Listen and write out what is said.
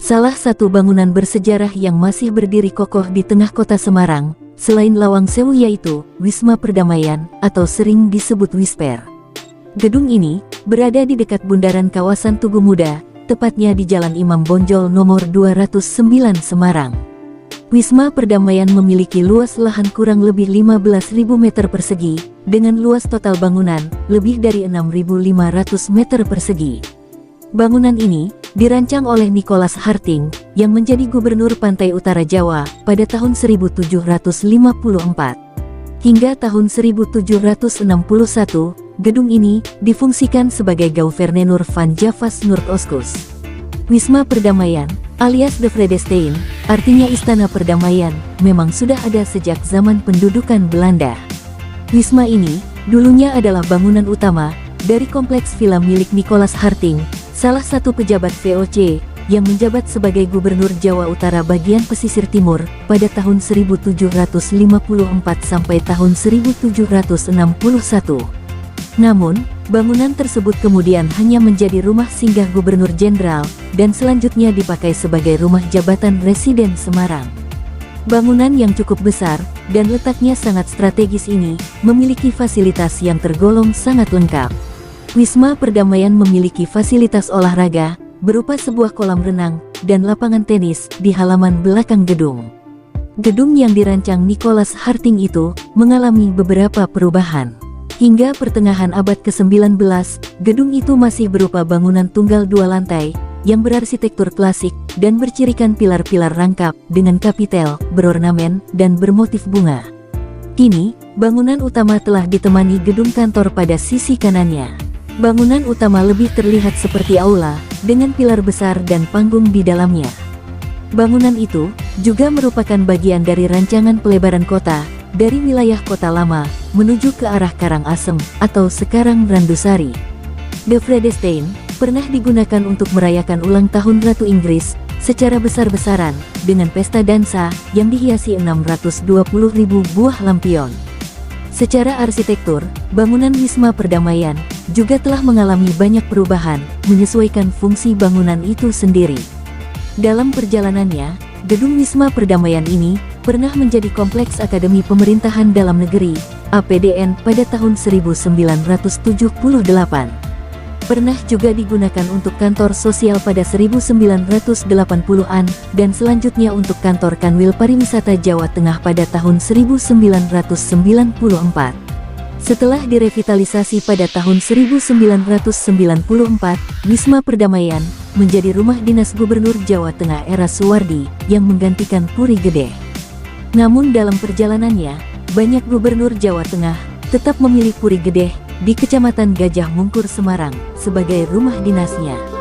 Salah satu bangunan bersejarah yang masih berdiri kokoh di tengah kota Semarang, selain Lawang Sewu yaitu Wisma Perdamaian atau sering disebut Wisper. Gedung ini berada di dekat bundaran kawasan Tugu Muda, tepatnya di Jalan Imam Bonjol nomor 209 Semarang. Wisma Perdamaian memiliki luas lahan kurang lebih 15.000 meter persegi, dengan luas total bangunan lebih dari 6.500 meter persegi. Bangunan ini dirancang oleh Nicholas Harting yang menjadi Gubernur Pantai Utara Jawa pada tahun 1754. Hingga tahun 1761, gedung ini difungsikan sebagai Gouvernement van Java's Noordoostkus. Wisma Perdamaian alias De Vredestein, artinya Istana Perdamaian, memang sudah ada sejak zaman pendudukan Belanda. Wisma ini dulunya adalah bangunan utama dari kompleks villa milik Nicholas Harting, salah satu pejabat VOC yang menjabat sebagai Gubernur Jawa Utara bagian pesisir timur pada tahun 1754 sampai tahun 1761. Namun, bangunan tersebut kemudian hanya menjadi rumah singgah Gubernur Jenderal dan selanjutnya dipakai sebagai rumah jabatan Residen Semarang. Bangunan yang cukup besar dan letaknya sangat strategis ini memiliki fasilitas yang tergolong sangat lengkap. Wisma Perdamaian memiliki fasilitas olahraga berupa sebuah kolam renang dan lapangan tenis di halaman belakang gedung. Gedung yang dirancang Nicholas Harting itu mengalami beberapa perubahan. Hingga pertengahan abad ke-19, gedung itu masih berupa bangunan tunggal dua lantai yang berarsitektur klasik dan bercirikan pilar-pilar rangkap dengan kapitel, berornamen, dan bermotif bunga. Kini, bangunan utama telah ditemani gedung kantor pada sisi kanannya. Bangunan utama lebih terlihat seperti aula, dengan pilar besar dan panggung di dalamnya. Bangunan itu juga merupakan bagian dari rancangan pelebaran kota, dari wilayah Kota Lama menuju ke arah Karangasem atau sekarang Brandusari. De Vredestein pernah digunakan untuk merayakan ulang tahun Ratu Inggris secara besar-besaran dengan pesta dansa yang dihiasi 620.000 buah lampion. Secara arsitektur, bangunan Wisma Perdamaian juga telah mengalami banyak perubahan menyesuaikan fungsi bangunan itu sendiri. Dalam perjalanannya, gedung Wisma Perdamaian ini pernah menjadi kompleks Akademi Pemerintahan Dalam Negeri (APDN) pada tahun 1978. Pernah juga digunakan untuk kantor sosial pada 1980-an dan selanjutnya untuk kantor Kanwil Pariwisata Jawa Tengah pada tahun 1994. Setelah direvitalisasi pada tahun 1994, Wisma Perdamaian menjadi rumah dinas Gubernur Jawa Tengah era Suwardi yang menggantikan Puri Gede. Namun dalam perjalanannya, banyak gubernur Jawa Tengah tetap memilih Puri Gede di Kecamatan Gajah Mungkur Semarang sebagai rumah dinasnya.